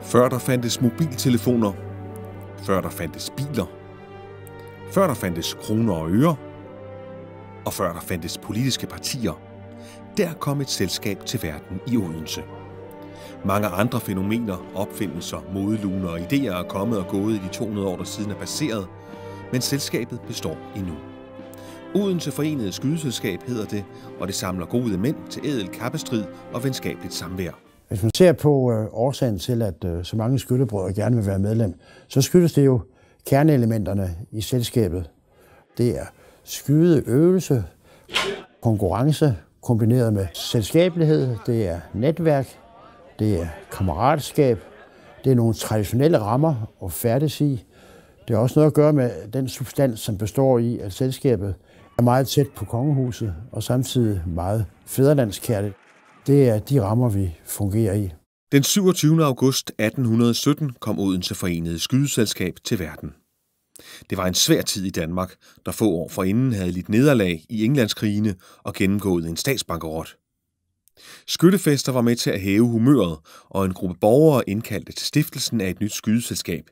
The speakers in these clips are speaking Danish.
Før der fandtes mobiltelefoner, før der fandtes biler, før der fandtes kroner og øre, og før der fandtes politiske partier, der kom et selskab til verden i Odense. Mange andre fænomener, opfindelser, modeluner og idéer er kommet og gået i de 200 år, der siden er passeret, men selskabet består endnu. Odense Forenede Skydeselskab hedder det, og det samler gode mænd til ædel kappestrid og venskabeligt samvær. Hvis man ser på årsagen til, at så mange skyttebrødre gerne vil være medlem, så skyldes det jo kerneelementerne i selskabet. Det er skydeøvelse, konkurrence kombineret med selskabelighed, det er netværk, det er kammeratskab, det er nogle traditionelle rammer at færdes i. Det har også noget at gøre med den substans, som består i, at selskabet er meget tæt på kongehuset og samtidig meget fædrelandskærligt. Det er de rammer, vi fungerer i. Den 27. august 1817 kom Odense Forenede Skydeselskab til verden. Det var en svær tid i Danmark, der få år forinden havde lidt nederlag i Englandskrigene og gennemgået en statsbankerot. Skyttefester var med til at hæve humøret, og en gruppe borgere indkaldte til stiftelsen af et nyt skydeselskab.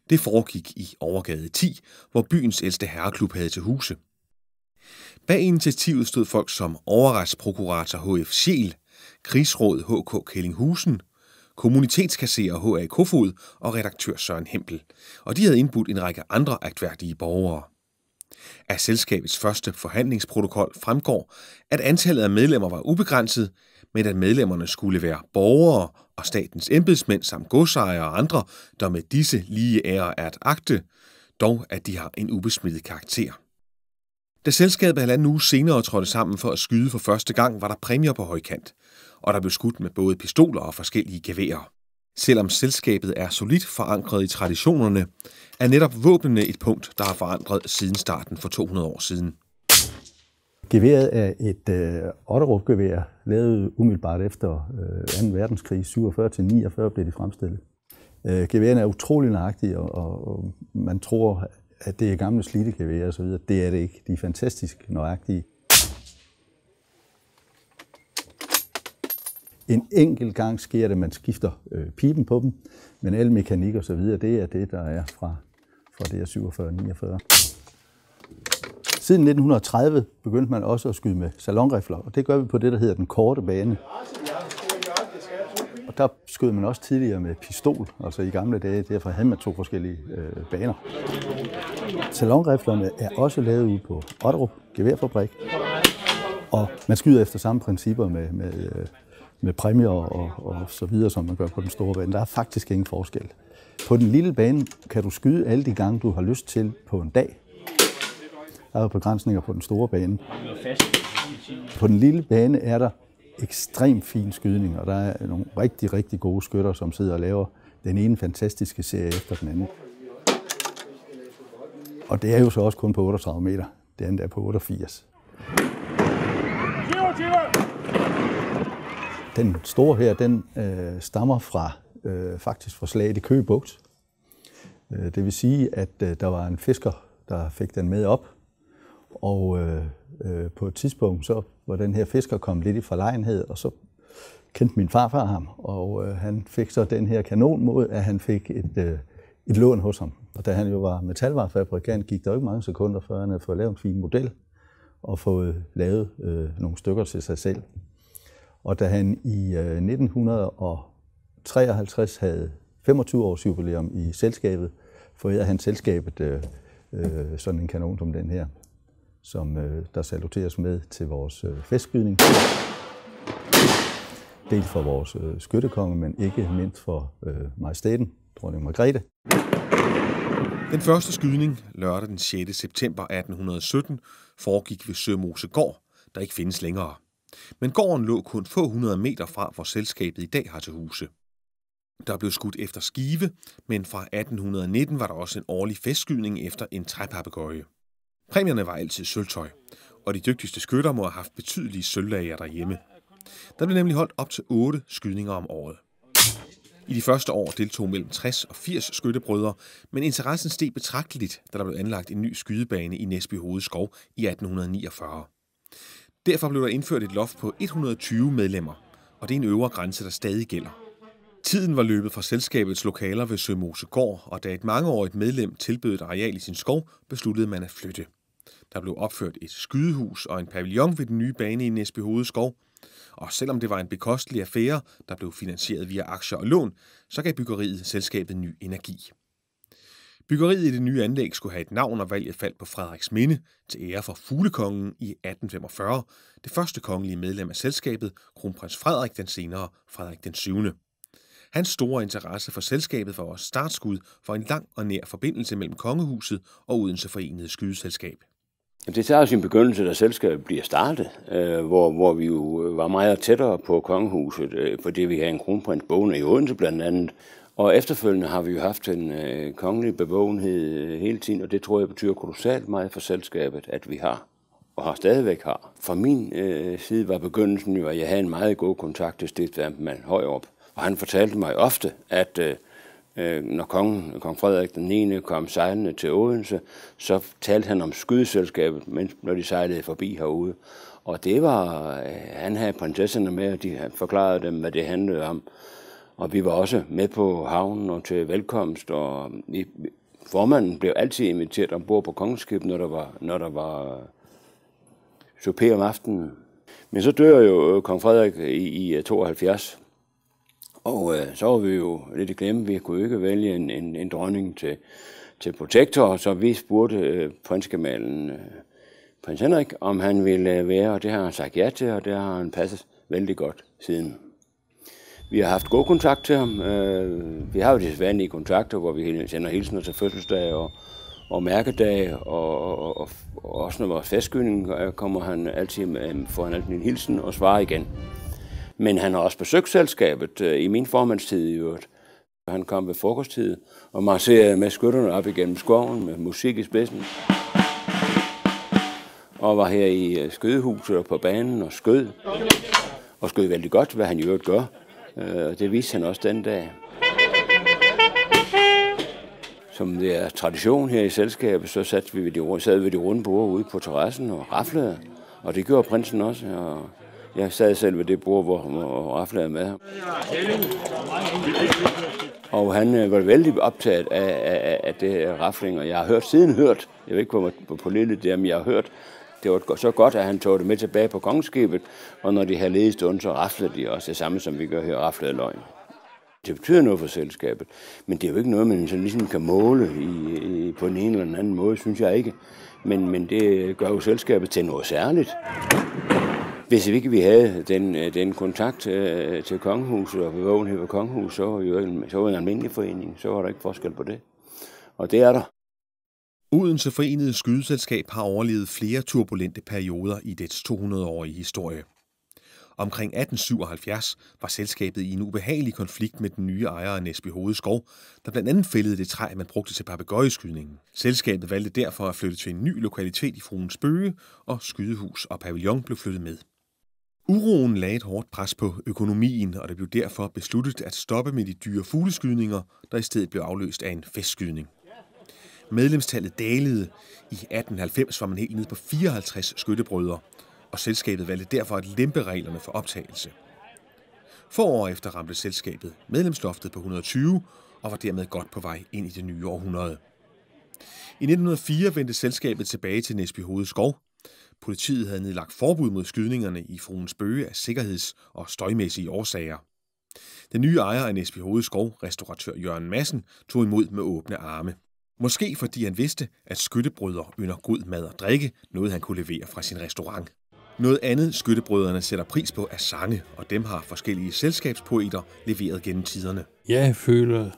Det foregik i Overgade 10, hvor byens ældste herreklub havde til huse. Bag initiativet stod folk som overretsprokurator H.F. Scheel, krigsråd H.K. Kellinghusen, kommunitetskasserer H.A. Kofod og redaktør Søren Hempel, og de havde indbudt en række andre agtværdige borgere. Af selskabets første forhandlingsprotokol fremgår, at antallet af medlemmer var ubegrænset, men at medlemmerne skulle være borgere og statens embedsmænd samt godsejere og andre, der med disse lige ære er at agte, dog at de har en ubesmittet karakter. Da selskabet halvanden uge senere trådte sammen for at skyde for første gang, var der præmier på højkant, og der blev skudt med både pistoler og forskellige geværer. Selvom selskabet er solidt forankret i traditionerne, er netop våbnene et punkt, der har forandret siden starten for 200 år siden. Geværet er et Otterup-gevær, lavet umiddelbart efter 2. verdenskrig, 47-49 blev de fremstillet. Geværerne er utrolig nøjagtige, og man tror, at det er gamle slidte geværer osv. Det er det ikke. De er fantastisk nøjagtige. En enkelt gang sker det, at man skifter pipen på dem, men al mekanik og så videre, det er det, der er fra det her 47-49. Siden 1930 begyndte man også at skyde med salonrifler, og det gør vi på det, der hedder den korte bane. Og der skød man også tidligere med pistol, altså i gamle dage, derfor havde man 2 forskellige baner. Salonriflerne er også lavet ude på Otterup Geværfabrik, og man skyder efter samme principper med præmier og så videre, som man gør på den store bane. Der er faktisk ingen forskel. På den lille bane kan du skyde alle de gange, du har lyst til på en dag. Der er begrænsninger på den store bane. På den lille bane er der ekstremt fin skydning, og der er nogle rigtig, rigtig gode skytter, som sidder og laver den ene fantastiske serie efter den anden. Og det er jo så også kun på 38 meter. Det andet er på 88. Den store her, den stammer faktisk fra slaget i Køge Bugt. Det vil sige, at der var en fisker, der fik den med op, og på et tidspunkt så var den her fisker kommet lidt i forlegenhed, og så kendte min farfar ham, og han fik så den her kanon mod, at han fik et lån hos ham. Og da han jo var metalvarefabrikant, gik der jo ikke mange sekunder, før han havde fået lavet en fin model og fået lavet nogle stykker til sig selv. Og da han i 1953 havde 25 års jubilæum i selskabet, forærede han selskabet sådan en kanon som den her, som der saluteres med til vores festskydning. Dels for vores skyttekonge, men ikke mindst for majestæten, dronning Margrethe. Den første skydning, lørdag den 6. september 1817, foregik ved Sømose Gård, der ikke findes længere. Men gården lå kun få 100 meter fra, hvor selskabet i dag har til huse. Der blev skudt efter skive, men fra 1819 var der også en årlig festskydning efter en træpapegøje. Præmierne var altid sølvtøj, og de dygtigste skytter må have haft betydelige sølvlager derhjemme. Der blev nemlig holdt op til 8 skydninger om året. I de første år deltog mellem 60 og 80 skyttebrødre, men interessen steg betragteligt, da der blev anlagt en ny skydebane i Næsby Hovedskov i 1849. Derfor blev der indført et loft på 120 medlemmer, og det er en øvre grænse, der stadig gælder. Tiden var løbet fra selskabets lokaler ved Sømosegård, og da et mangeårigt medlem tilbød et areal i sin skov, besluttede man at flytte. Der blev opført et skydehus og en pavillon ved den nye bane i Næsbyhoved Skov. Og selvom det var en bekostelig affære, der blev finansieret via aktier og lån, så gav byggeriet selskabet ny energi. Byggeriet i det nye anlæg skulle have et navn, og valget faldt på Frederiksminde til ære for fuglekongen i 1845, det første kongelige medlem af selskabet, kronprins Frederik, den senere Frederik den 7. Hans store interesse for selskabet var også startskud for en lang og nær forbindelse mellem kongehuset og Odense Forenede Skydeselskab. Det tager sin begyndelse, da selskabet bliver startet, hvor vi jo var meget tættere på kongehuset, fordi vi havde en kronprins boende i Odense blandt andet. Og efterfølgende har vi jo haft en kongelig bevågenhed hele tiden, og det tror jeg betyder kolossalt meget for selskabet, at vi har, og har stadigvæk har. Fra min side var begyndelsen jo, at jeg havde en meget god kontakt til stiftamtmand Højrup, og han fortalte mig ofte, at når kong Frederik den 9. kom sejlende til Odense, så talte han om skydeselskabet, når de sejlede forbi herude. Og det var, han havde prinsesserne med, og de forklarede dem, hvad det handlede om. Og vi var også med på havnen og til velkomst, og formanden blev altid inviteret ombord på kongeskibet, når der var souper om aftenen. Men så dør jo kong Frederik i 72. Og så var vi jo lidt i glemme, vi kunne ikke vælge en dronning til protektor, så vi spurgte prinsgemalen prins Henrik, om han ville være, og det har han sagt ja til, og det har han passet vældig godt siden. Vi har haft god kontakt til ham. Vi har jo de vanlige kontakter, hvor vi sender hilsener til fødselsdag og mærkedag, og også når vores festskydning kommer han altid, får han altid en hilsen og svarer igen. Men han har også besøgt selskabet i min formandstid i øvrigt. Han kom ved frokosttid og marcherede med skytterne op igennem skoven med musik i spidsen. Og var her i skydehuset og på banen og skød. Og skød vældig godt, hvad han i øvrigt gør. Det viste han også den dag. Som det er tradition her i selskabet, så sad vi ved de runde borde ude på terrassen og raflede. Og det gjorde prinsen også. Og jeg sad selv ved det bord, hvor raflede med ham. Og han var vældig optaget af det rafling, og jeg har hørt, jeg ved ikke, hvor på lille det er, men jeg har hørt, det var så godt, at han tog det med tilbage på kongeskibet, og når de havde ledet stund, så raflede de også det samme, som vi gør her, raflede løgn. Det betyder noget for selskabet, men det er jo ikke noget, man sådan ligesom kan måle på en eller anden måde, synes jeg ikke. Men det gør jo selskabet til noget særligt. Hvis vi ikke havde den kontakt til kongehuset og bevågenhed ved kongehuset, så var en almindelig forening, så var der ikke forskel på det. Og det er der. Odense Forenede Skydeselskab har overlevet flere turbulente perioder i dets 200-årige historie. Omkring 1877 var selskabet i en ubehagelig konflikt med den nye ejer af Næsbyhoved Skov, der blandt andet fældede det træ, man brugte til papegøjeskydningen. Selskabet valgte derfor at flytte til en ny lokalitet i Fruens Bøge, og skydehus og pavillon blev flyttet med. Uroen lagde et hårdt pres på økonomien, og det blev derfor besluttet at stoppe med de dyre fugleskydninger, der i stedet blev afløst af en festskydning. Medlemstallet dalede. I 1890 var man helt nede på 54 skyttebrødre, og selskabet valgte derfor at lempe reglerne for optagelse. Få år efter ramte selskabet medlemsloftet på 120 og var dermed godt på vej ind i det nye århundrede. I 1904 vendte selskabet tilbage til Næsbyhoved Skov. Politiet havde nedlagt forbud mod skydningerne i Fruens Bøge af sikkerheds- og støjmæssige årsager. Den nye ejer af Næsbyhoved Skov, restauratør Jørgen Madsen, tog imod med åbne arme. Måske fordi han vidste, at skyttebrødre ynder god mad og drikke, noget han kunne levere fra sin restaurant. Noget andet skyttebrødrene sætter pris på er sange, og dem har forskellige selskabspoeter leveret gennem tiderne. Jeg føler,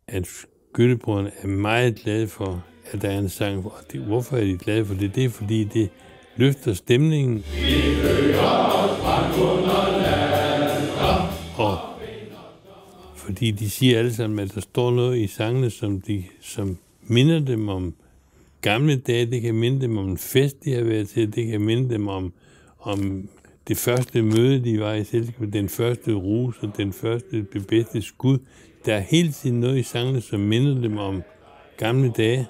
at skyttebrødrene er meget glade for, at der er en sang. Hvorfor er de glade for det? Det er fordi, det løfter stemningen. Og fordi de siger alle sammen, at der står noget i sangene, som minder dem om gamle dage. Det kan minde dem om en fest, de har været til. Det kan minde dem om det første møde, de var i selskabet. Den første rus og den første bedste skud. Der er hele tiden noget i sangene, som minder dem om gamle dage.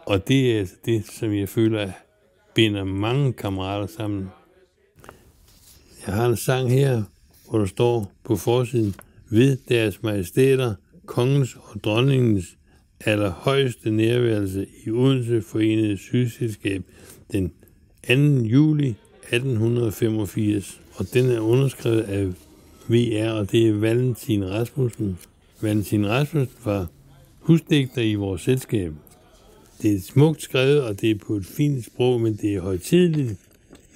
Og det er altså det, som jeg føler binder mange kammerater sammen. Jeg har en sang her, hvor der står på forsiden: ved deres majestæter, kongens og dronningens allerhøjeste nærværelse i Odense Forenede Sygeselskab den 2. juli 1885. Og den er underskrevet af VR, og det er Valentin Rasmussen. Valentin Rasmussen var husdigter i vores selskab. Det er smukt skrevet, og det er på et fint sprog, men det er højtideligt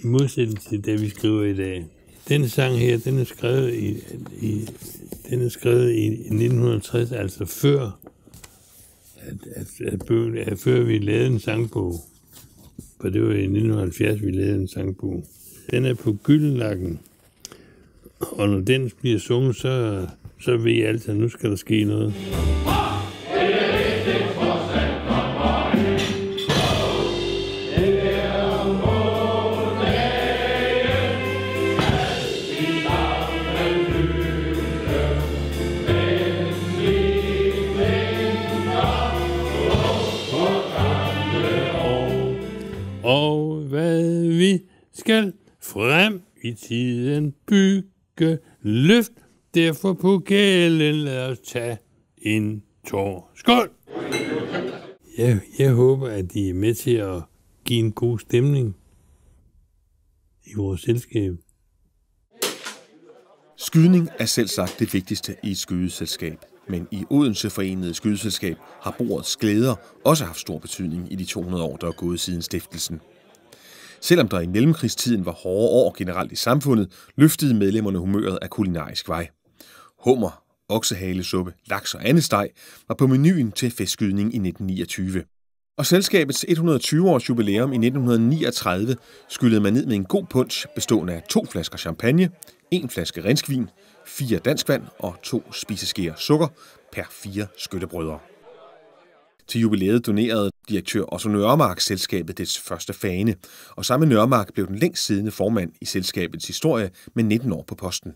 i modsætning til det, vi skriver i dag. Den sang her, den er skrevet i 1960, altså før før vi lavede en sangbog. For det var i 1970, vi lavede en sangbog. Den er på Gyldenlakken, og når den bliver sunget, så ved I altid, at nu skal der ske noget. Og hvad vi skal frem i tiden bygge løft, derfor på gælden lad os tage en tår. Skål! Jeg håber, at I er med til at give en god stemning i vores selskab. Skydning er selvsagt det vigtigste i et skydeselskab, men i Odense Forenede Skydeselskab har bordets glæder også haft stor betydning i de 200 år, der er gået siden stiftelsen. Selvom der i mellemkrigstiden var hårde år generelt i samfundet, løftede medlemmerne humøret af kulinarisk vej. Hummer, oksehalesuppe, laks og andesteg var på menuen til festskydning i 1929. Og selskabets 120-års jubilæum i 1939 skyllede man ned med en god punch bestående af 2 flasker champagne, 1 flaske renskvin, 4 danskvand og 2 spiseskeer sukker per 4 skyttebrødre. Til jubilæet donerede direktør Otto Nørremark selskabet dets første fane, og samme Nørremark blev den længst siddende formand i selskabets historie med 19 år på posten.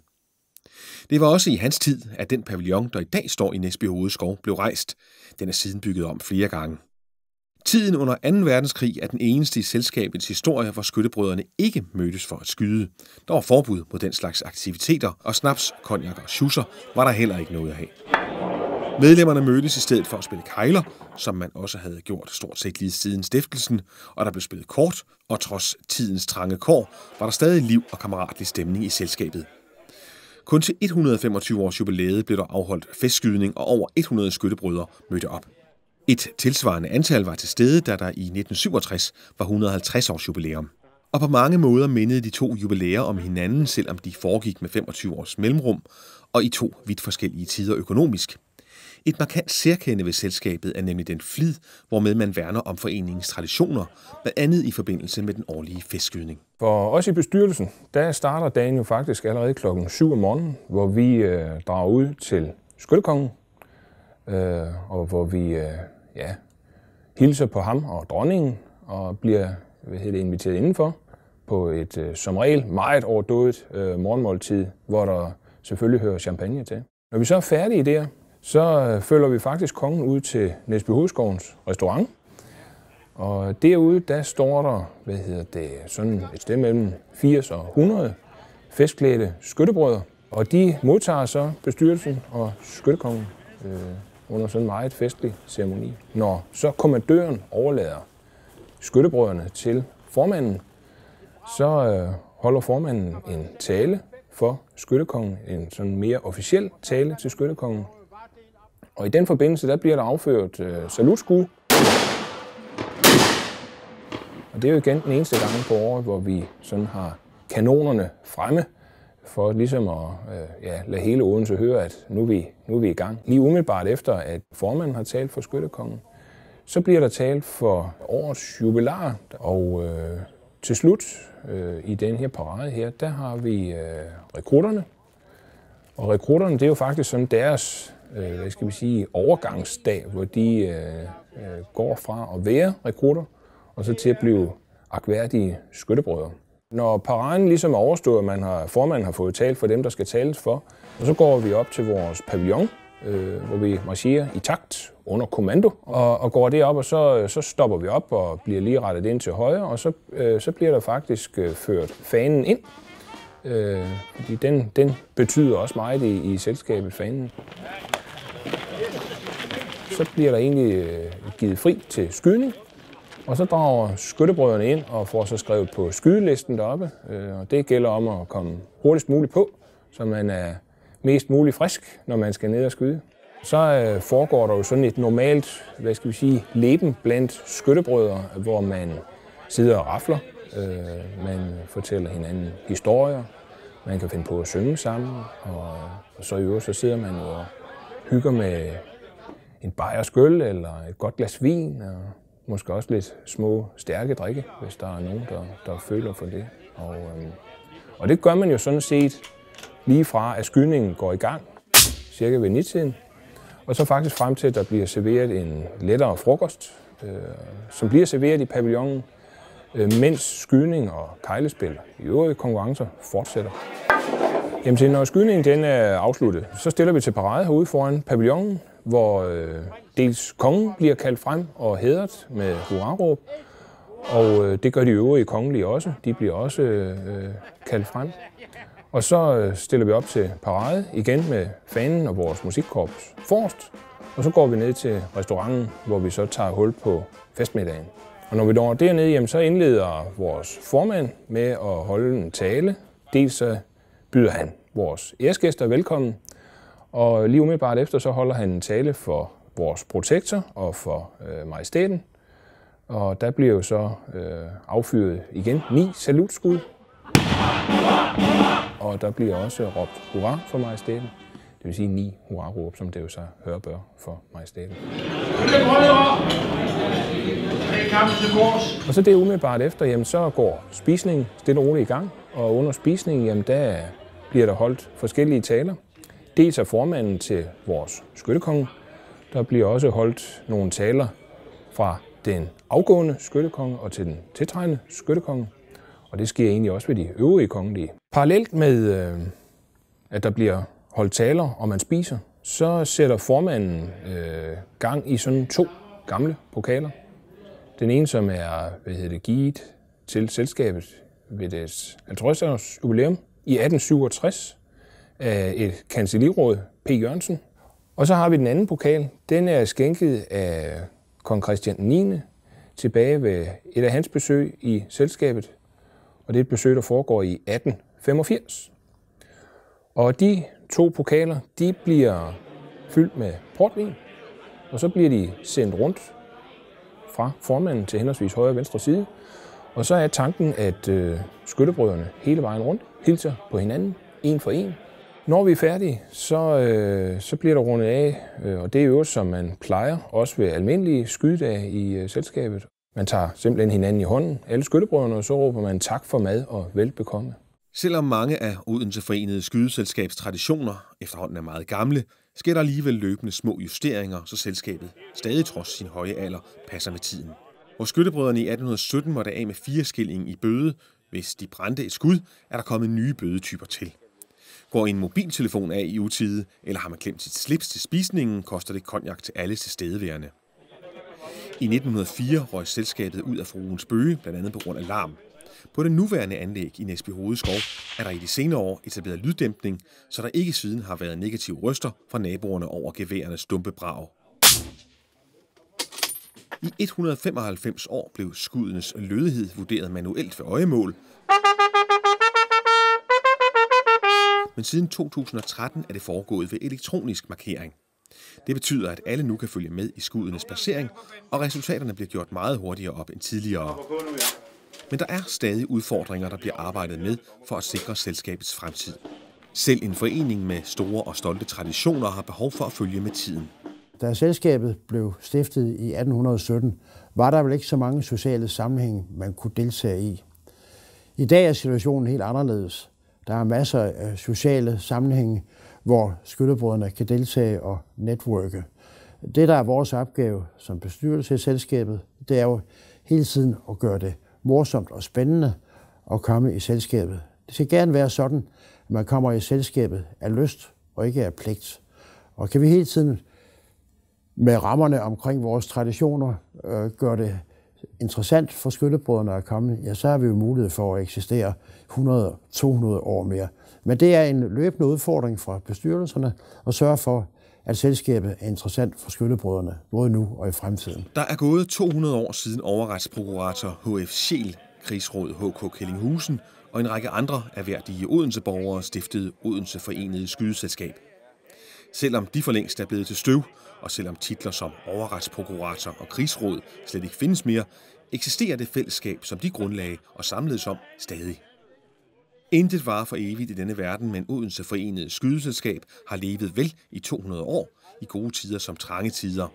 Det var også i hans tid, at den pavillon, der i dag står i Næsby Hovedskov, blev rejst. Den er siden bygget om flere gange. Tiden under 2. verdenskrig er den eneste i selskabets historie, hvor skyttebrødrene ikke mødtes for at skyde. Der var forbud mod den slags aktiviteter, og snaps, konjak og schusser var der heller ikke noget at have. Medlemmerne mødtes i stedet for at spille kejler, som man også havde gjort stort set lige siden stiftelsen, og der blev spillet kort, og trods tidens trange kår var der stadig liv og kammeratlig stemning i selskabet. Kun til 125-års jubilæet blev der afholdt festskydning, og over 100 skyttebrødre mødte op. Et tilsvarende antal var til stede, da der i 1967 var 150-års jubilæum. Og på mange måder mindede de 2 jubilæer om hinanden, selvom de foregik med 25 års mellemrum, og i 2 vidt forskellige tider økonomisk. Et markant særkende ved selskabet er nemlig den flid, hvormed man værner om foreningens traditioner, blandt andet i forbindelse med den årlige festskydning. For os i bestyrelsen, der starter dagen jo faktisk allerede klokken 7 om morgenen, hvor vi drager ud til Skyttekongen, og hvor vi hilser på ham og dronningen, og bliver inviteret indenfor på et som regel meget overdådigt morgenmåltid, hvor der selvfølgelig hører champagne til. Når vi så er færdige der, så følger vi faktisk kongen ud til Næsby Hovedskovens restaurant. Og derude, der står der, sådan et sted mellem 80 og 100 festklædte skyttebrødre. Og de modtager så bestyrelsen og skyttekongen under sådan en meget festlig ceremoni. Når så kommandøren overlader skyttebrødrene til formanden, så holder formanden en tale for skyttekongen, en sådan mere officiel tale til skyttekongen. Og i den forbindelse, der bliver der afført salutskud. Og det er jo igen den eneste gang på året, hvor vi sådan har kanonerne fremme, for ligesom at lade hele Odense høre, at nu er vi i gang. Lige umiddelbart efter, at formanden har talt for skyttekongen, så bliver der talt for årets jubilar, og til slut i den her parade her, der har vi rekrutterne. Og rekrutterne, det er jo faktisk sådan deres overgangsdag, hvor de går fra at være rekrutter, og så til at blive agtværdige skyttebrødre. Når paraden ligesom er overstået, formanden har fået talt for dem, der skal tales for, og så går vi op til vores pavillon, hvor vi marcherer i takt under kommando, og går derop, og så stopper vi op og bliver lige rettet ind til højre, og så bliver der faktisk ført fanen ind Fordi den betyder også meget i selskabet Fanen. Så bliver der egentlig givet fri til skydning, og så drager skyttebrødrene ind og får så skrevet på skydelisten deroppe. Og det gælder om at komme hurtigst muligt på, så man er mest muligt frisk, når man skal ned og skyde. Så foregår der jo sådan et normalt, leben blandt skyttebrødre, hvor man sidder og rafler. Man fortæller hinanden historier, man kan finde på at synge sammen, og så i øvrigt så sidder man jo og hygger med en bajersk øl eller et godt glas vin, og måske også lidt små, stærke drikke, hvis der er nogen, der føler for det. Og det gør man jo sådan set lige fra, at skydningen går i gang, cirka ved 9-tiden, og så faktisk frem til, at der bliver serveret en lettere frokost, som bliver serveret i pavillonen, mens skydning og kejlespil i øvrige konkurrencer fortsætter. Jamen til når skydningen den er afsluttet, så stiller vi til parade herude foran pavillonen, hvor dels kongen bliver kaldt frem og hædret med hurraråb, og det gør de øvrige kongelige også. De bliver også kaldt frem. Og så stiller vi op til parade igen med Fanen og vores musikkorps forrest, og så går vi ned til restauranten, hvor vi så tager hul på festmiddagen. Og når vi når dernede, jamen, så indleder vores formand med at holde en tale. Dels så byder han vores æresgæster velkommen, og lige umiddelbart efter så holder han en tale for vores protektor og for majestæten. Og der bliver jo så affyret igen 9 salutskud. Og der bliver også råbt hurra for majestæten. Det vil sige 9 hurraråb, som det jo så hører bør for majestæten. Og så det umiddelbart efter, jamen, så går spisningen stille og roligt i gang. Og under spisningen, jamen, der bliver der holdt forskellige taler. Dels af formanden til vores skyttekonge. Der bliver også holdt nogle taler fra den afgående skyttekonge og til den tiltrædende skyttekonge. Og det sker egentlig også ved de øvrige kongelige. Parallelt med, at der bliver holdt taler, og man spiser, så sætter formanden gang i sådan 2 gamle pokaler. Den ene, som er givet til selskabet ved dets 50-års jubilæum i 1867 af et kancelliråd, P. Jørgensen. Og så har vi den anden pokal. Den er skænket af kong Christian 9. tilbage ved et af hans besøg i selskabet. Og det er et besøg, der foregår i 1885. Og de 2 pokaler, de bliver fyldt med portvin, og så bliver de sendt rundt fra formanden til henholdsvis højre og venstre side. Og så er tanken, at skyttebrødrene hele vejen rundt hilser på hinanden, en for en. Når vi er færdige, så bliver der rundet af, og det er jo som man plejer, også ved almindelige skydedage i selskabet. Man tager simpelthen hinanden i hånden, alle skyttebrødrene, og så råber man tak for mad og velbekomme. Selvom mange af Odense Forenede Skydeselskabs traditioner efterhånden er meget gamle, sker der alligevel løbende små justeringer, så selskabet stadig trods sin høje alder passer med tiden. Hvor skyttebrødrene i 1817 måtte af med 4 skilling i bøde, hvis de brændte et skud, er der kommet nye bødetyper til. Går en mobiltelefon af i utide, eller har man glemt sit slips til spisningen, koster det konjak til alle tilstedeværende. I 1904 røg selskabet ud af Fruens Bøge, blandt andet på grund af larm. På det nuværende anlæg i Næsbyhoved Skov er der i de senere år etableret lyddæmpning, så der ikke siden har været negative røster fra naboerne over geværernes dumpe brag. I 195 år blev skuddenes lødighed vurderet manuelt ved øjemål, men siden 2013 er det foregået ved elektronisk markering. Det betyder, at alle nu kan følge med i skuddenes placering, og resultaterne bliver gjort meget hurtigere op end tidligere. Men der er stadig udfordringer, der bliver arbejdet med for at sikre selskabets fremtid. Selv en forening med store og stolte traditioner har behov for at følge med tiden. Da selskabet blev stiftet i 1817, var der vel ikke så mange sociale sammenhænge, man kunne deltage i. I dag er situationen helt anderledes. Der er masser af sociale sammenhænge, hvor skyttebrødrene kan deltage og netværke. Det, der er vores opgave som bestyrelse i selskabet, det er jo hele tiden at gøre det morsomt og spændende at komme i selskabet. Det skal gerne være sådan, at man kommer i selskabet af lyst og ikke af pligt. Og kan vi hele tiden med rammerne omkring vores traditioner gøre det interessant for skyttebrødrene at komme, ja, så har vi jo mulighed for at eksistere 100-200 år mere. Men det er en løbende udfordring fra bestyrelserne at sørge for, at selskabet er interessant for skyttebrødrene, både nu og i fremtiden. Der er gået 200 år siden overretsprokurator H.F. Scheel, krigsråd H.K. Kellinghusen og en række andre erhverdige Odense-borgere stiftede Odense Forenede Skydeselskab. Selvom de for længst er blevet til støv, og selvom titler som overretsprokurator og krigsråd slet ikke findes mere, eksisterer det fællesskab, som de grundlagde og samledes om, stadig. Intet varer for evigt i denne verden, men Odense Forenede Skydeselskab har levet vel i 200 år, i gode tider som trange tider.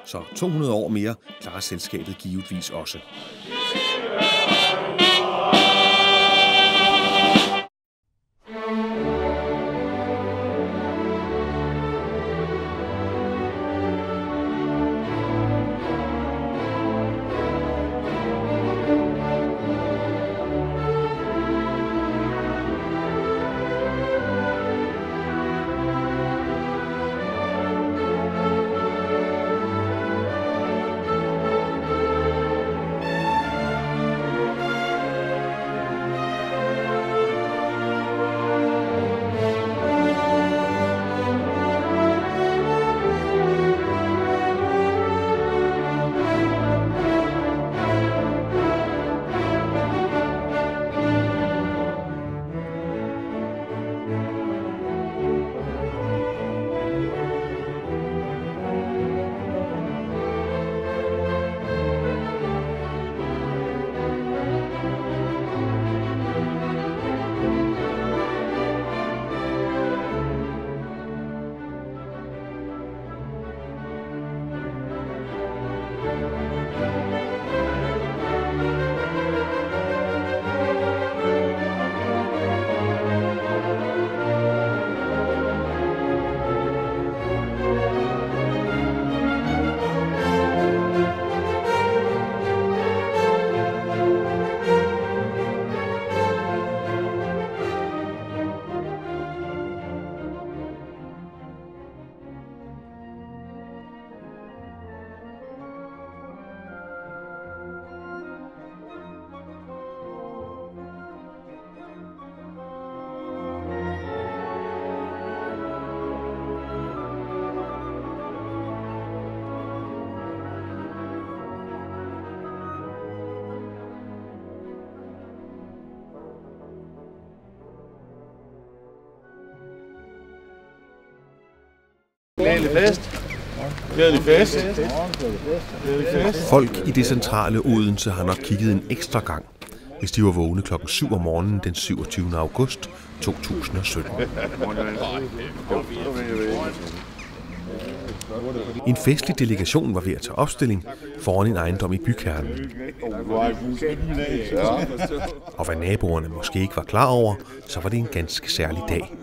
Så 200 år mere klarer selskabet givetvis også. Glædelig fest. Glædelig fest. Folk i det centrale Odense har nok kigget en ekstra gang, hvis de var vågne klokken 7 om morgenen den 27. august 2017. En festlig delegation var ved at tage opstilling foran en ejendom i bykernen. Og hvad naboerne måske ikke var klar over, så var det en ganske særlig dag.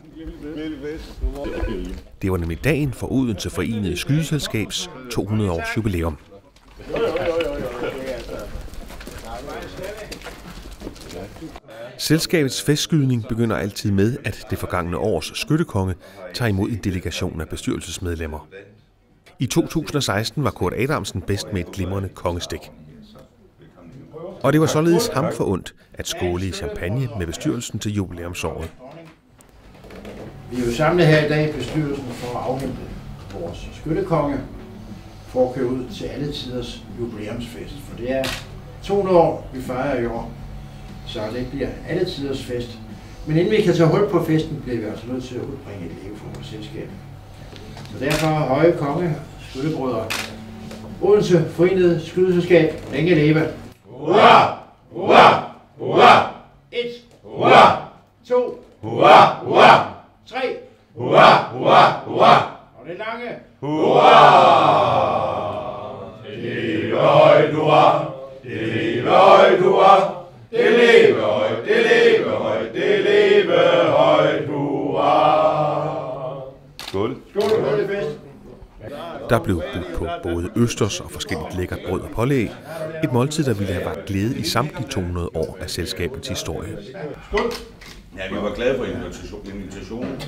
Det var nemlig dagen for Odense Forenede Skydeselskabs 200 års jubilæum. Selskabets festskydning begynder altid med, at det forgangne års skyttekonge tager imod en delegation af bestyrelsesmedlemmer. I 2016 var Kurt Adamsen bedst med et glimrende kongestik. Og det var således ham forundt at skåle i champagne med bestyrelsen til jubilæumsåret. Vi er jo samlet her i dag i bestyrelsen for at afhente vores skyttekonge, for at køre ud til alle tiders jubilæumsfest. For det er 200 år, vi fejrer i år, så det bliver alle tiders fest. Men inden vi kan tage hul på festen, bliver vi altså nødt til at udbringe et leve for vores selskab. Så derfor høje konge, skyttebrødre, Odense Forenede Skydeselskab, længe leve. Hurra! Hurra! Hurra! 1. Hurra! 2. Hurra! Hurra! 3. Hurra! Hurra! Hurra! Og det lange. Hurra! Det leve højt, hurra! Det leve højt, hurra! Det leve højt, det leve højt, det leve højt, hurra! Skål! Skål og højt fest. Der blev budt på både østers og forskelligt lækkert brød og pålæg. Et måltid, der ville have vakt glæde i samtlige 200 år af selskabets historie. Skål! Ja, vi var glade for invitationen.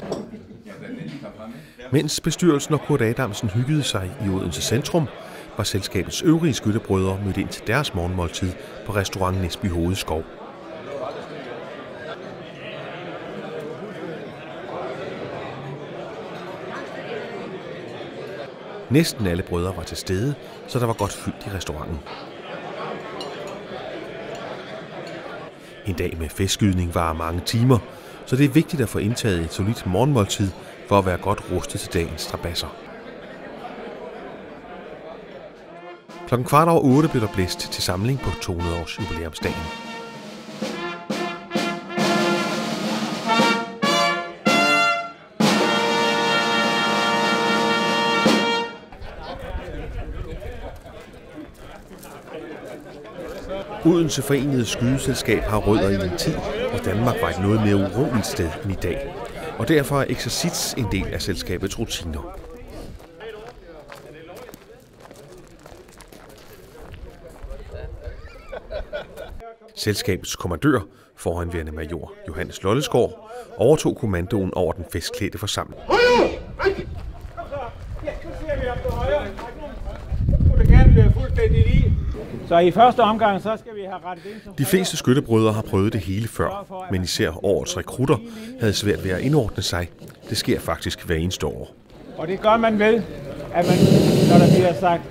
Mens bestyrelsen og Kurt Adamsen hyggede sig i Odense centrum, var selskabets øvrige skyttebrødre mødt ind til deres morgenmåltid på restaurant Næsby Hovedskov. Næsten alle brødre var til stede, så der var godt fyldt i restauranten. En dag med festskydning varer mange timer, så det er vigtigt at få indtaget et solidt morgenmåltid for at være godt rustet til dagens strabasser. 7:15 blev der blæst til samling på 200-års jubilæumsdagen. Odense Forenede Skydeselskab har rødder i en tid, hvor Danmark var et noget mere uroligt sted end i dag, og derfor er eksercits en del af selskabets rutiner. Selskabets kommandør, forhenværende major Johannes Lollesgaard, overtog kommandoen over den festklædte forsamling. Så i første omgang, så skal vi have rettet ind. De fleste skyttebrødre har prøvet det hele før, men især årets rekrutter havde svært ved at indordne sig. Det sker faktisk hver eneste år. Og det gør man ved, at man, når der bliver sagt,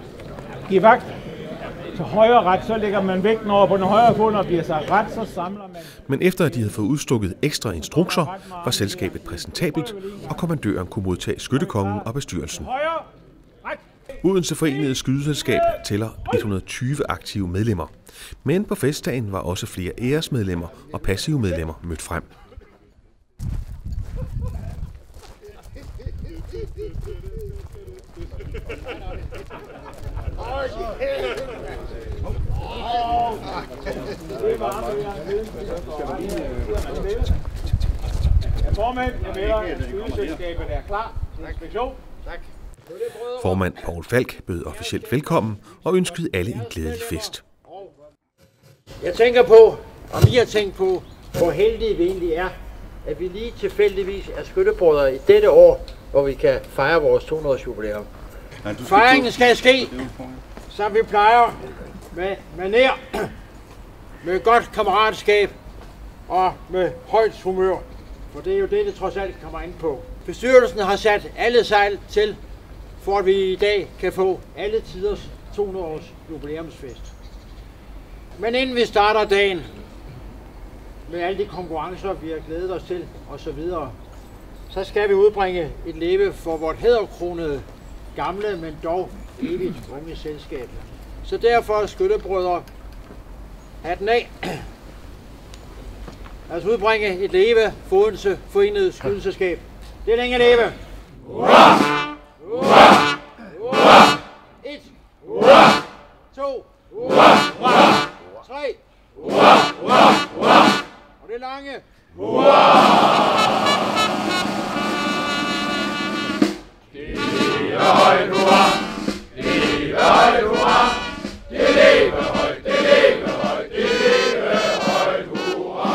giv vagt til højre ret, så lægger man vægten over på den højre fod, når der bliver sagt ret, så samler man. Men efter at de havde fået udstukket ekstra instrukser, var selskabet præsentabelt, og kommandøren kunne modtage skyttekongen og bestyrelsen. Odense Forenede Skydeselskab tæller 120 aktive medlemmer, men på festdagen var også flere æresmedlemmer og passive medlemmer mødt frem. Formand, jeg melder, at skydeselskabet er klar til inspektion. Tak. Formand Poul Falk bød officielt velkommen og ønskede alle en glædelig fest. Jeg tænker på, om I har tænkt på, hvor heldige vi egentlig er, at vi lige tilfældigvis er skyttebrødre i dette år, hvor vi kan fejre vores 200-års jubilæum. Fejringen skal ske, som vi plejer, med manér, med godt kammeratskab og med højt humør. For det er jo det trods alt kommer ind på. Bestyrelsen har sat alle sejl til, for at vi i dag kan få alle tiders 200-års jubilæumsfest. Men inden vi starter dagen, med alle de konkurrencer, vi har glædet os til osv., så skal vi udbringe et leve for vort hæderkronede, gamle, men dog evigt unge selskab. Så derfor, skyttebrødre, hatten af. Lad os udbringe et leve for Odense Forenede Skydeselskab. Det er længe leve! Hurra! Hurra! Hurra! 1. Hurra! 2. Hurra! 3. Hurra! Hurra! Og det lange. Hurra! Det leve højt, hurra! Det leve højt, hurra! Det leve højt, det leve højt, det leve højt, hurra!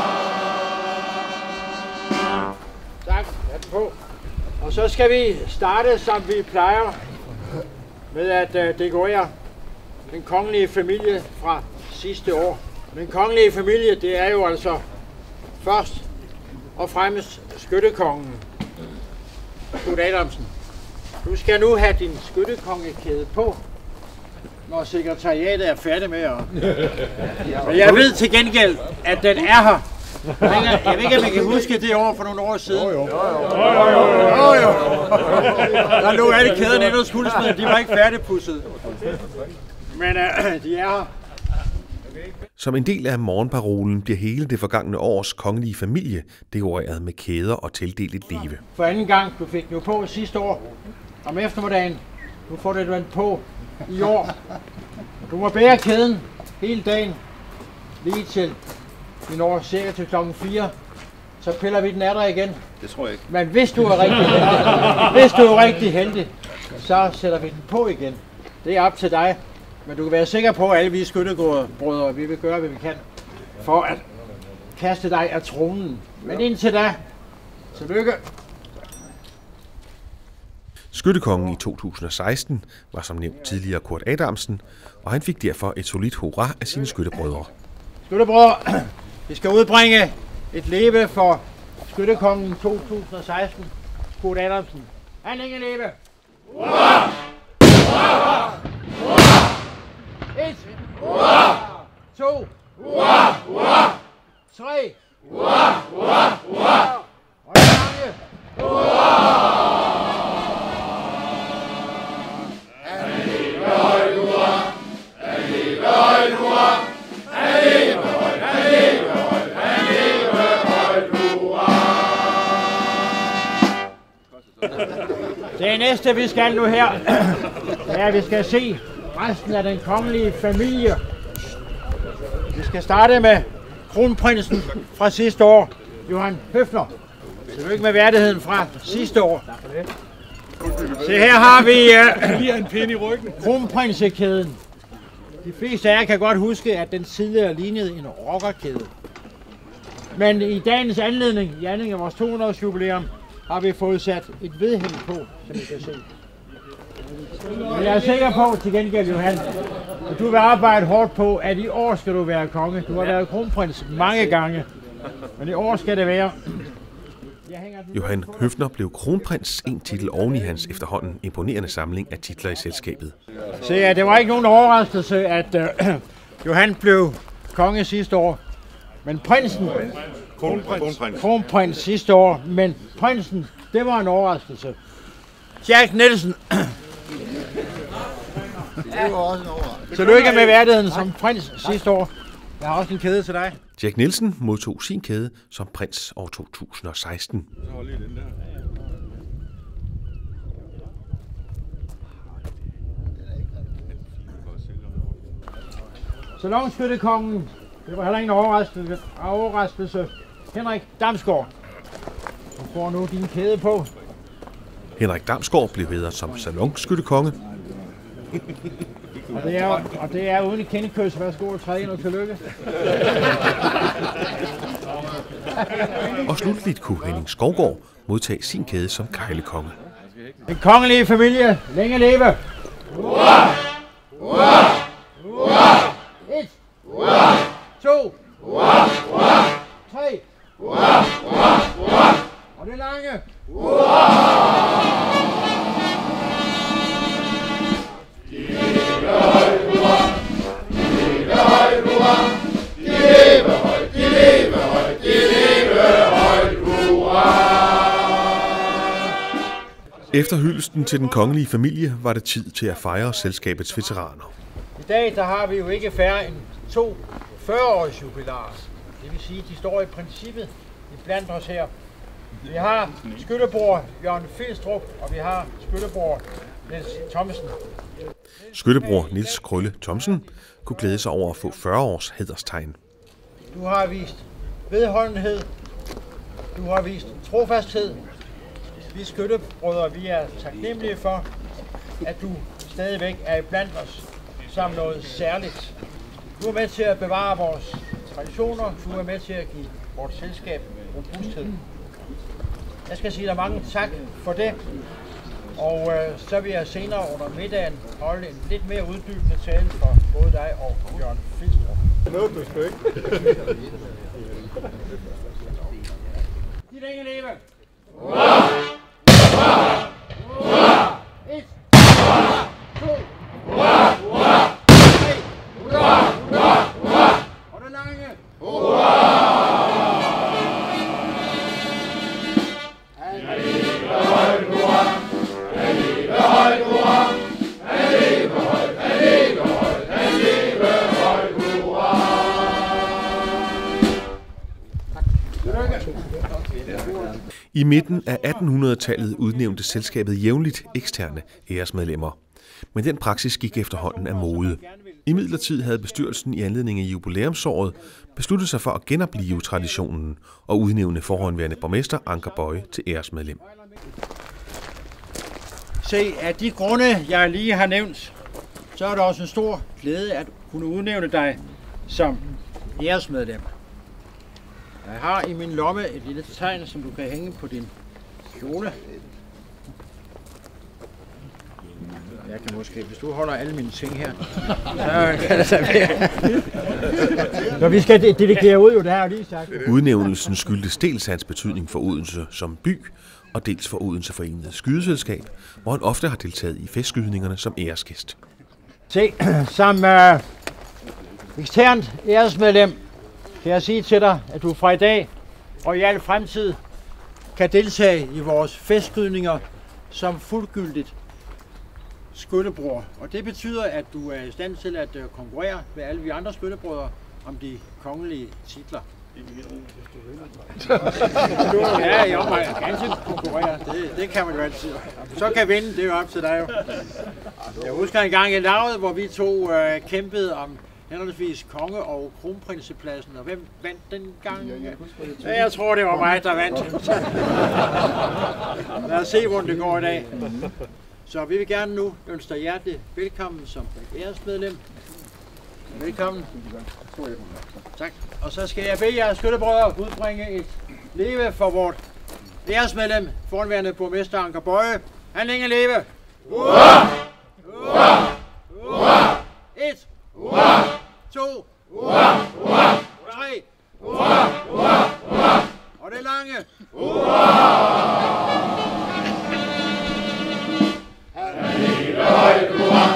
Tak, lad den på. Og så skal vi starte, som vi plejer, med at dekorere den kongelige familie fra sidste år. Den kongelige familie, det er jo altså først og fremmest skyttekongen, Knud Adamsen. Du skal nu have din skyttekongekæde på, når sekretariatet er færdig med at... Men jeg ved til gengæld, at den er her. Jeg ved ikke, om I kan huske det år for nogle år siden. Jo. Der lå alle kæderne inde hos guldsmeden, de var ikke færdigpudset. Men de er her. Som en del af morgenparolen bliver hele det forgangne års kongelige familie dekoreret med kæder og tildelt et leve. For anden gang, du fik den jo på sidste år om eftermiddagen. Nu får du den på i år. Du må bære kæden hele dagen, lige til vi når cirka til klokken 4. Så piller vi den af dig igen. Det tror jeg ikke. Men hvis du er rigtig heldig, så sætter vi den på igen. Det er op til dig. Men du kan være sikker på, at alle vi skyttebrødre, vi vil gøre, hvad vi kan, for at kaste dig af tronen. Men indtil da, tillykke. Skyttekongen i 2016 var som nævnt tidligere Kurt Adamsen, og han fik derfor et solidt hurra af sine skyttebrødre. Skyttebrødre, vi skal udbringe et leve for Skyttekongen 2016, Kurt Adamsen. Han længe leve! Hurra! Hurra! Hurra! 1! Hurra! 2! Hurra! Hurra! 3! Hurra! Hurra! Hurra! Og det mange! Hurra! Det næste, vi skal nu her, er, at vi skal se resten af den kongelige familie. Vi skal starte med kronprinsen fra sidste år, Johan Høfner. Tillykke med værdigheden fra sidste år. Se, her har vi kronprinsekæden. De fleste af jer kan godt huske, at den tidligere lignede en rockerkæde. Men i dagens anledning, i anledning af vores 200-års jubilæum, har vi fået sat et vedhæng på, som I kan se. Men jeg er sikker på, til gengæld, Johan, at du vil arbejde hårdt på, at i år skal du være konge. Du har været kronprins mange gange, men i år skal det være. Johan Høfner blev kronprins, en titel oven i hans efterhånden imponerende samling af titler i selskabet. Se, det var ikke nogen overraskelse, at Johan blev konge sidste år. Men prinsen, kronprins sidste år, men prinsen, det var en overraskelse. Jack Nielsen. Det var også en overraskelse. Tillykke med værdigheden som prins sidste år. Jeg har også en kæde til dig. Jack Nielsen modtog sin kæde som prins år 2016. Salonskyttekongen, det var heller ingen overraskelse. Henrik Damsgaard. Du får nu din kæde på. Henrik Damsgaard blev hædret som salonskyttekonge. Og det er uden et kendekys. Værsgo og træde ind og tillykke. Og slutligt kunne Henning Skovgaard modtage sin kæde som kejlekonge. Den kongelige familie, længe leve! Hurra! Hurra! Hurra! 1! Hurra! 2! Hurra! Hurra! 3! Hurra! Hurra! Hurra! Og det lange! Hurra! Efter hyldesten til den kongelige familie var det tid til at fejre selskabets veteraner. I dag der har vi jo ikke færre end 2 40-års jubilæer. Det vil sige, at de står i princippet blandt os her. Vi har skyttebror Jørgen Filstrup, og vi har skyttebror Niels Thomsen. Skyttebror Niels Krølle Thomsen kunne glæde sig over at få 40 års hæderstegn. Du har vist vedholdenhed. Du har vist trofasthed. Vi skyttebrødre, vi er taknemmelige for, at du stadigvæk er blandt os som noget særligt. Du er med til at bevare vores traditioner. Du er med til at give vores selskab robusthed. Jeg skal sige dig mange tak for det. Og så vil jeg senere under middagen holde en lidt mere uddybende tale for både dig og Jørgen Filstrup. Noget du skal ikke. De længe leve! Hurra! Hurra! Hurra! 1! Hurra! 2! Hurra! Hurra! 3! Hurra! Hurra! Hurra! Og det lange! Hurra! I midten af 1800-tallet udnævnte selskabet jævnligt eksterne æresmedlemmer. Men den praksis gik efterhånden af mode. Imidlertid havde bestyrelsen i anledning af jubilæumsåret besluttet sig for at genoplive traditionen og udnævne forhåndværende borgmester Anker Boye til æresmedlem. Se, af de grunde, jeg lige har nævnt, så er det også en stor glæde at kunne udnævne dig som æresmedlem. Jeg har i min lomme et lille tegn, som du kan hænge på din kjole. måske. Hvis du holder alle mine ting her, så kan det være. Når vi skal delegere ud, jo, det har jeg lige sagt. Udnævnelsen skyldtes dels hans betydning for Odense som by, og dels for Odense Forenede Skydeselskab, hvor han ofte har deltaget i festskydningerne som æresgæst. Se, som eksternt æresmedlem kan jeg sige til dig, at du fra i dag og i al fremtid kan deltage i vores festskydninger som fuldgyldigt skyttebror. Og det betyder, at du er i stand til at konkurrere med alle vi andre skyttebrødre om de kongelige titler. Ja, jo, man kan altid konkurrere. Det kan man jo altid. Så kan vinde, det er jo op til dig jo. Jeg husker en gang i lavet, hvor vi to kæmpede om henholdsvis konge- og kronprinsepladsen, og hvem vandt den gang? Ja, jeg tror, det var mig, der vandt. Lad os se, hvordan det går i dag. Så vi vil gerne nu ønske dig hjertelig velkommen som æresmedlem. Velkommen. Tak. Og så skal jeg bede jer skyttebrødre udbringe et leve for vort æresmedlem, forhenværende borgmester Anker Bøje. Han længe leve. Hurra! Hurra! Hurra! 1. Hurra! 2. Hurra! Hurra! 3. Hurra! Hurra! Hurra! Og det lange. Hurra! Han leve højt, hurra!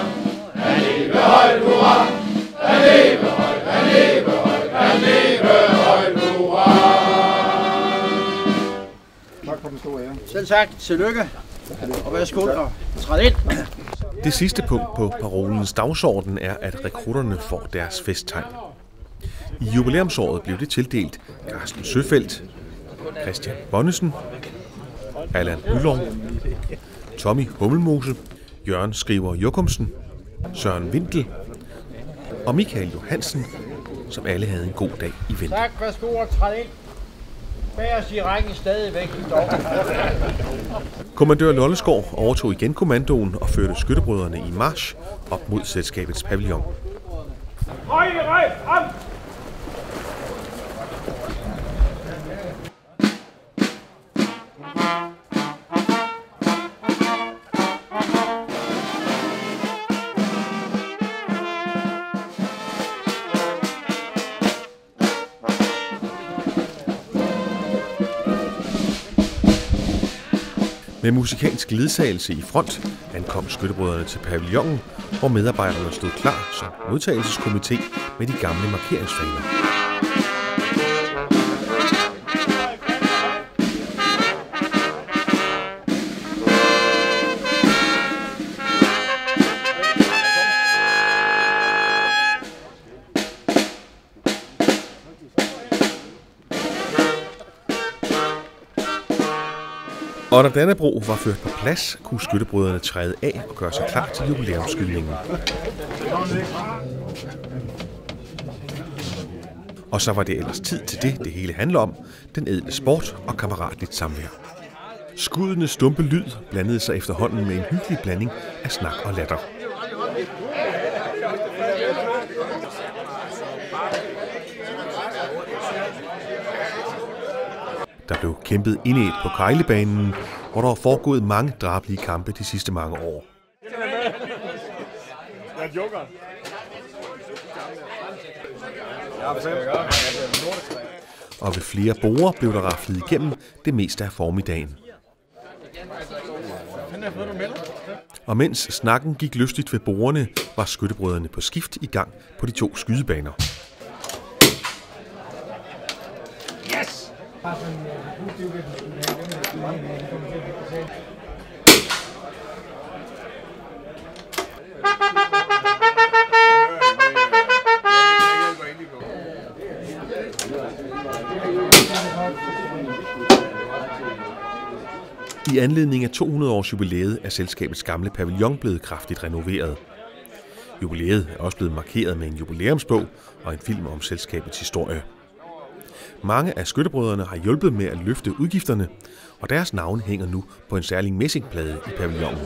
Han leve højt, hurra! Han leve højt, han leve højt, han leve højt, hurra! Tak for den store ære. Selv tak. Tillykke. Og værsgo og træd ind. Det sidste punkt på parolens dagsorden er, at rekrutterne får deres festtegn. I jubilæumsåret blev det tildelt Carsten Søfeldt, Christian Bonnesen, Allan Bylov, Tommy Hummelmose, Jørgen Skriver Jokumsen, Søren Windel og Michael Johansen, som alle havde en god dag i vente. Tak, værsgo og træd ind. Bag os i rækken stadigvæk dog. Kommandør Lollesgaard overtog igen kommandoen og førte skyttebrødrene i march op mod selskabets pavillon. Højre, frem! Med musikalsk ledsagelse i front ankom skyttebrødrene til pavillonen, hvor medarbejderne stod klar som modtagelseskomité med de gamle markeringsfaner. Og da Dannebrog var ført på plads, kunne skyttebrødrene træde af og gøre sig klar til jubilæumsskydningen. Og så var det ellers tid til det hele handler om, den ædle sport og kammeratligt samvær. Skuddenes stumpe lyd blandede sig efterhånden med en hyggelig blanding af snak og latter. Der blev kæmpet indædt på Kejlebanen, hvor der var foregået mange drabelige kampe de sidste mange år. Og ved flere borer blev der raflet igennem det meste af formiddagen. Og mens snakken gik lystigt ved borerne, var skyttebrødrene på skift i gang på de 2 skydebaner. Yes! I anledning af 200-års jubilæet er selskabets gamle pavillon blevet kraftigt renoveret. Jubilæet er også blevet markeret med en jubilæumsbog og en film om selskabets historie. Mange af skyttebrødrene har hjulpet med at løfte udgifterne, og deres navne hænger nu på en særlig messingplade i pavillonen.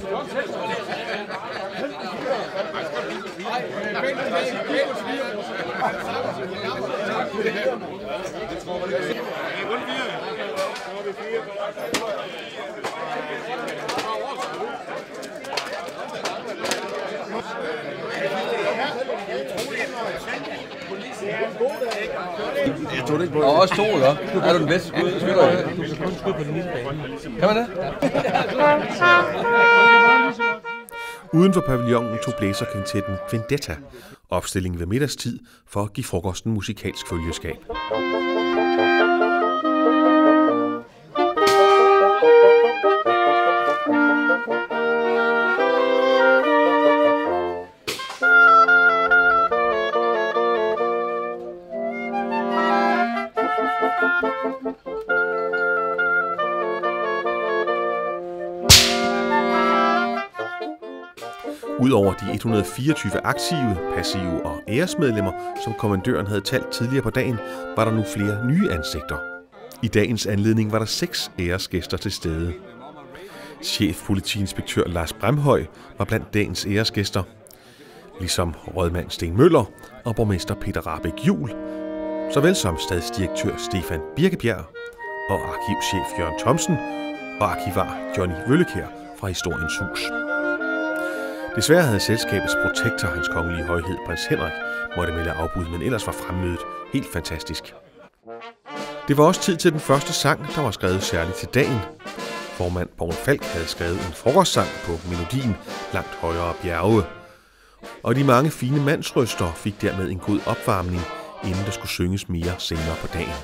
Jeg tog det ikke på. Og også to, ikke? Er du den bedste skyder? Du kan kun skyde på den lille bane. Kan man det? Uden for pavillonen tog blæserkvintetten Vendetta opstillingen ved middagstid for at give frokosten musikalsk følgeskab. Udover de 124 aktive, passive og æresmedlemmer, som kommandøren havde talt tidligere på dagen, var der nu flere nye ansigter. I dagens anledning var der 6 æresgæster til stede. Chefpolitiinspektør Lars Bremhøj var blandt dagens æresgæster, ligesom rådmand Sten Møller og borgmester Peter Rahbek Juhl, såvel som stadsdirektør Stefan Birkebjerg og arkivchef Jørgen Thomsen og arkivar Johnny Vøllekær fra Historiens Hus. Desværre havde selskabets protektor, hans kongelige højhed, prins Henrik, måtte melde afbud, men ellers var fremmødet helt fantastisk. Det var også tid til den første sang, der var skrevet særligt til dagen. Formand Poul Falk havde skrevet en frokostsang på melodien Langt højere bjerge. Og de mange fine mandsrøster fik dermed en god opvarmning, inden der skulle synges mere senere på dagen.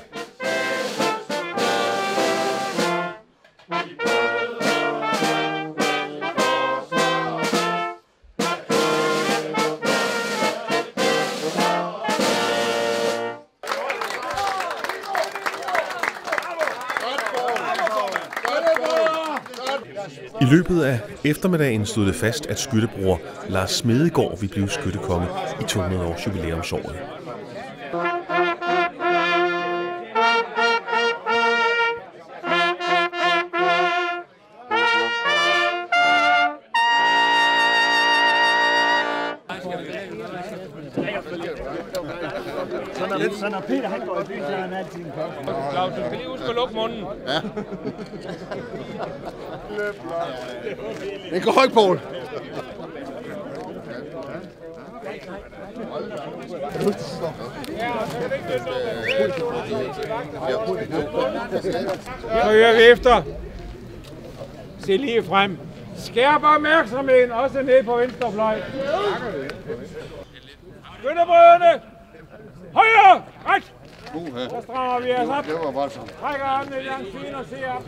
I løbet af eftermiddagen stod det fast, at skyttebror Lars Smedegaard ville blive skyttekonge i 200 års jubilæumsåret. Så når Peter han går i byen, så er han altid en kok. Claus, du skal lige huske at lukke munden. Ja. Det går ikke, Poul. Så hører vi efter. Se lige frem. Skærp opmærksomheden, også ned på venstre fløj. Skyttebrødrene! Højre! Ret! Så strammer vi os op. Trækker armene langt fint og ser op.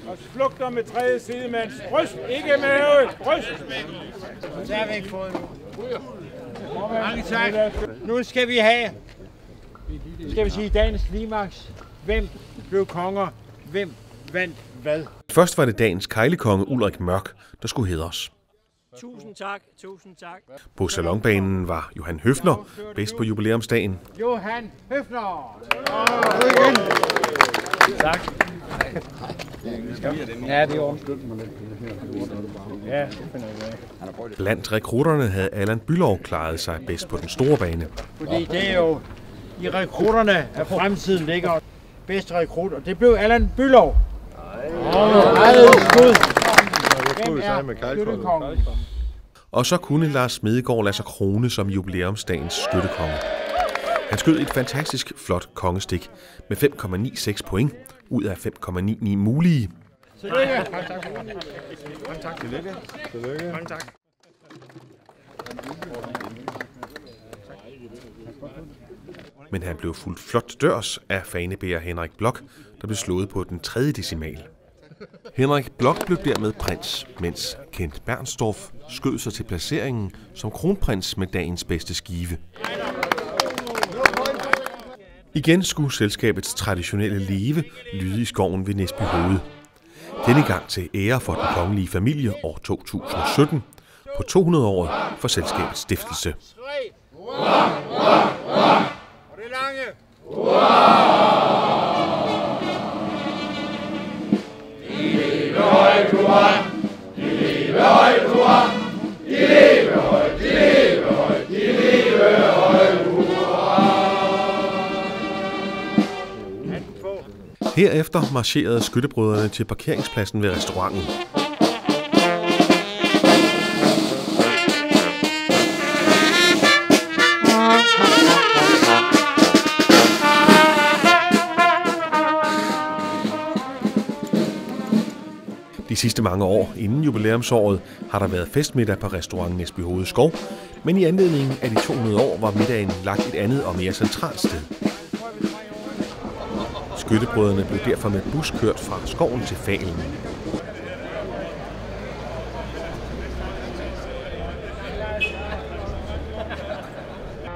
Og flugter med tredje sidemands bryst. Ikke mave, bryst. Så er væk foden nu. Mange tak. Nu skal vi have, dagens klimaks. Hvem blev konger? Hvem vandt hvad? Først var det dagens kejlekonge Ulrik Mørk, der skulle hædres. Tusind tak, tusind tak. På salonbanen var Johan Høfner bedst på jubilæumsdagen. Johan Høfner! Tak. Ja, det er jo. Ja, det finder jeg. Blandt rekrutterne havde Allan Bülow klaret sig bedst på den store bane. Fordi det er jo i rekrutterne, at fremtiden ligger. Bedste rekrut, og det blev Allan Bülow. Og så kunne Lars Smedegaard lade sig krone som jubilæumsdagens skyttekonge. Han skød et fantastisk flot kongestik med 5,96 point ud af 5,99 mulige. Men han blev fuldt flot dørs af fanebærer Henrik Bloch, der blev slået på den 3. decimal. Henrik Bloch blev dermed prins, mens Kent Bernstorff skød sig til placeringen som kronprins med dagens bedste skive. Igen skulle selskabets traditionelle leve lyde i skoven ved Næsby Hoved. Denne gang til ære for den kongelige familie år 2017 på 200-året for selskabets stiftelse. Herefter marcherede skyttebrødrene til parkeringspladsen ved restauranten. sidste mange år inden jubilæumsåret har der været festmiddag på restaurant Næsby Hovedskov, men i anledningen af de 200 år var middagen lagt et andet og mere centralt sted. Skyttebrødrene blev derfor med bus kørt fra skoven til Falen.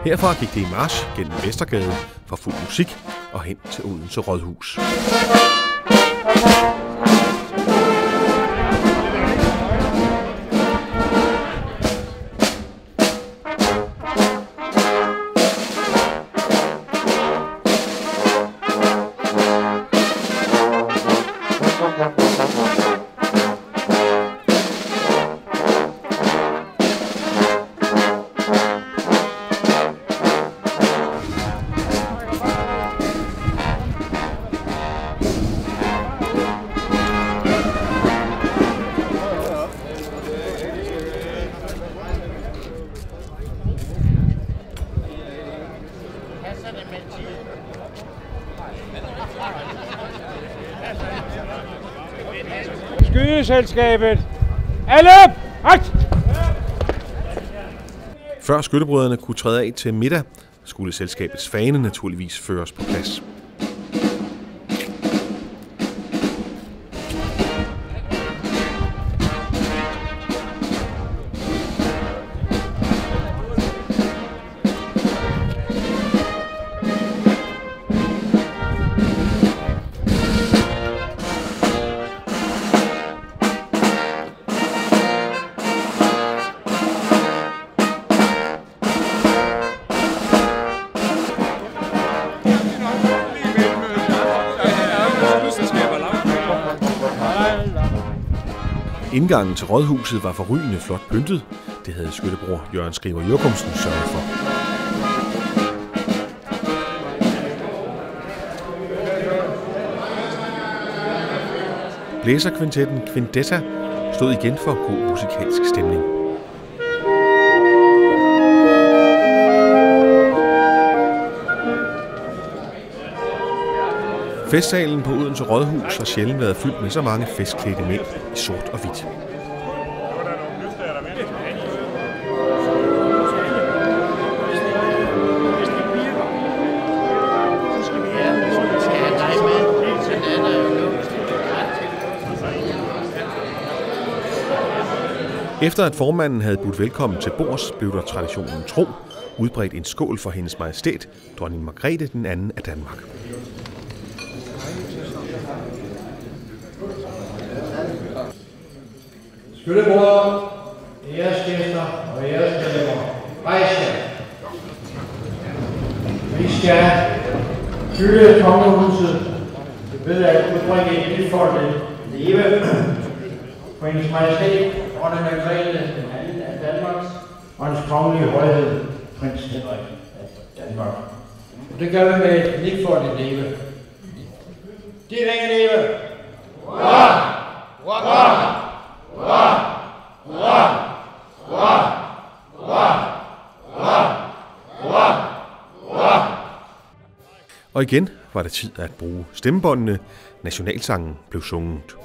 Herfra gik det i march gennem Vestergade for fuld musik og hen til Odense Rådhus. Skydeselskabet. Alle op! Før skyttebrødrene kunne træde af til middag, skulle selskabets fane naturligvis føres på plads. Indgangen til rådhuset var forrygende flot pyntet. Det havde skyttebror Jørgen Skriver Jokumsen sørget for. Blæserkvintetten Kvindetta stod igen for god musikalsk stemning. Festsalen på Odense Rådhus har sjældent været fyldt med så mange festklædte mænd i sort og hvidt. Efter at formanden havde budt velkommen til bords, blev der traditionen tro udbredt en skål for hendes majestæt, dronning Margrethe den anden af Danmark. Skyttebrødre, æresgæster og æresmedlemmer, rejs jer. Vi skal hylde kongehuset ved at udbringe et nyfoldigt leve for hendes majestæt, dronning Margrethe den anden af Danmark, og hans kongelige højhed, prins Henrik af Danmark. Og det gør vi med et nyfoldigt leve. De længe leve! Hurra! Hurra! Hurra! Hurra! Hurra! Hurra! Hurra! Hurra! Hurra! Og igen var det tid at bruge stemmebåndene. Nationalsangen blev sunget.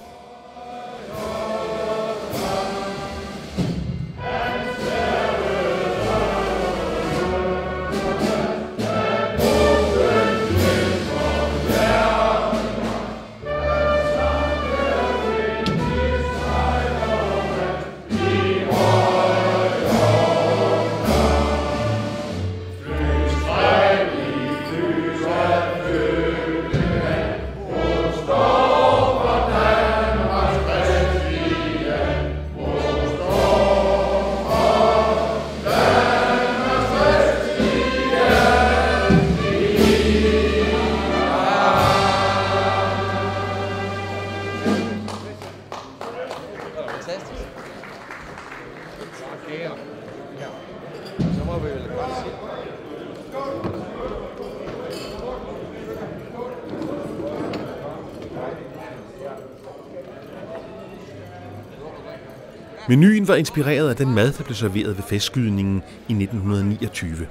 Menuen var inspireret af den mad, der blev serveret ved festskydningen i 1929.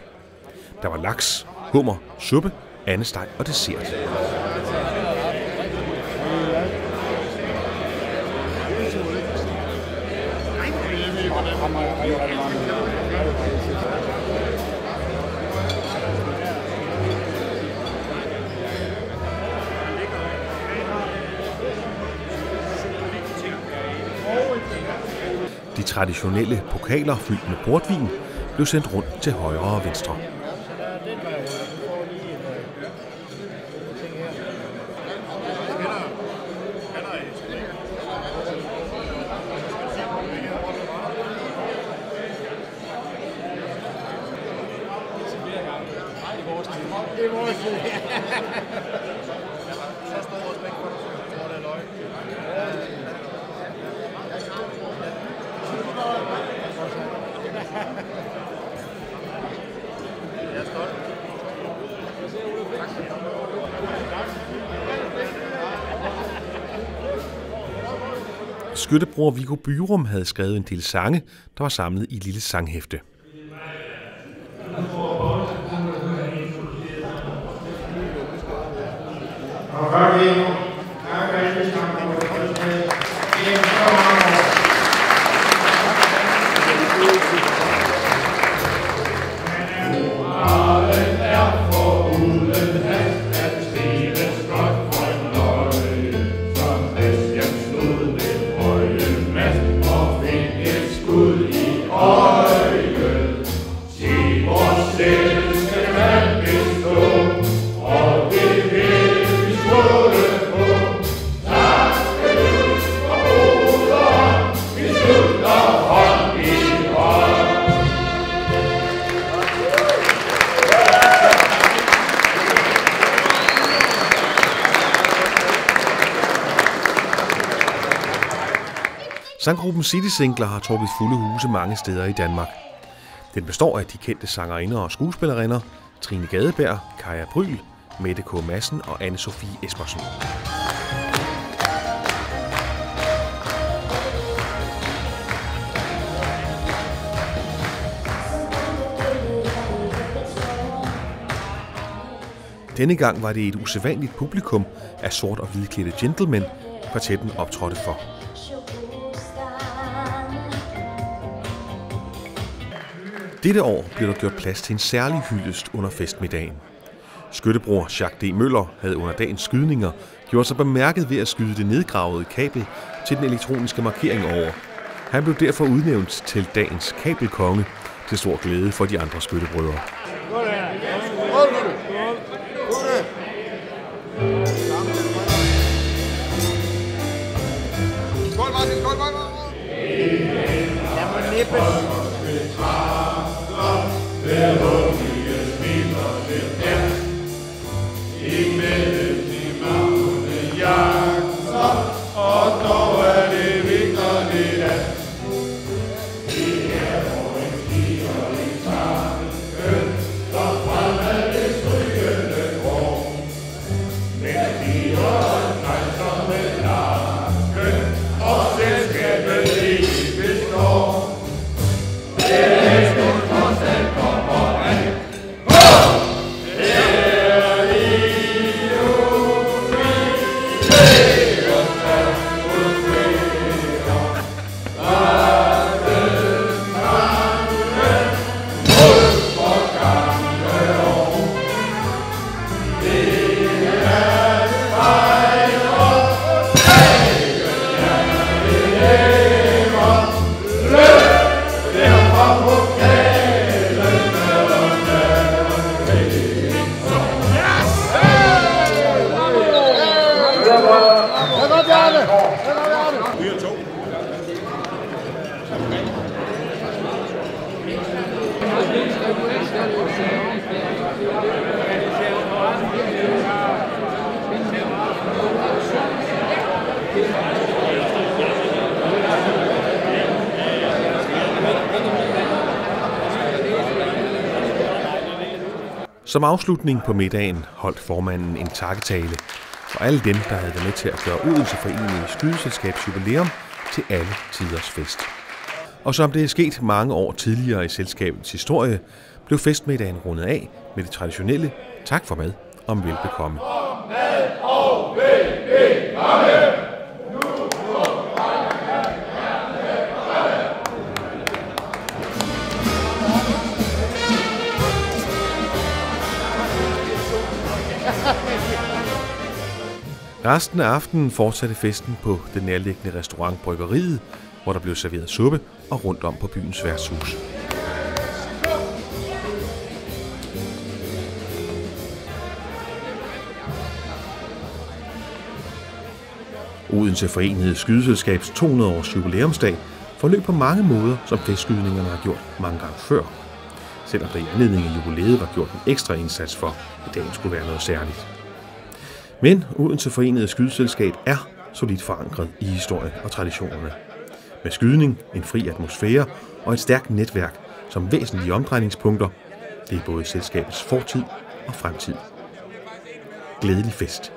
Der var laks, hummer, suppe, andesteg og dessert. kommer rigtig mange. De traditionelle pokaler fyldt med portvin blev sendt rundt til højre og venstre. Skyttebror Viggo Byrum havde skrevet en del sange, der var samlet i et lille sanghæfte. Sanggruppen City Singler har trukket fulde huse mange steder i Danmark. Den består af de kendte sangerinder og skuespillerinder Trine Gadeberg, Kaja Bryl, Mette K. Madsen og Anne-Sophie Espersen. Denne gang var det et usædvanligt publikum af sort- og hvidklædte gentlemen, kvartetten optrådte for. Dette år blev der gjort plads til en særlig hyldest under festmiddagen. Skyttebror Jacques D. Møller havde under dagens skydninger gjort sig bemærket ved at skyde det nedgravede kabel til den elektroniske markering over. Han blev derfor udnævnt til dagens kabelkonge, til stor glæde for de andre skyttebrødre. Skål, Martin! Skål, Martin! Lad mig nippe. Hver hundige smiler lidt her. Imellem de mange jagter, og dog er det vigtigt at det er for en stiger i tanken, der frem af det strygende grå. Men stiger rejser med nakken, og selskabet ikke består. Som afslutning på middagen holdt formanden en takketale for alle dem, der havde været med til at gøre Odense Foreningens Skydeselskabs jubilæum til alle tiders fest. Og som det er sket mange år tidligere i selskabets historie, blev festmiddagen rundet af med det traditionelle tak for mad om velbekomme. Resten af aftenen fortsatte festen på den nærliggende restaurant Bryggeriet, hvor der blev serveret suppe og rundt om på byens værtshus. Odense Forenede Skydeselskabs 200-års jubilæumsdag forløb på mange måder, som festskydningerne har gjort mange gange før. Selvom der i anledning af jubilæet var gjort en ekstra indsats for, at dagen skulle være noget særligt. Men Odense Forenede Skydeselskab er solidt forankret i historien og traditionerne. Med skydning, en fri atmosfære og et stærkt netværk som væsentlige omdrejningspunkter. Det er både selskabets fortid og fremtid. Glædelig fest.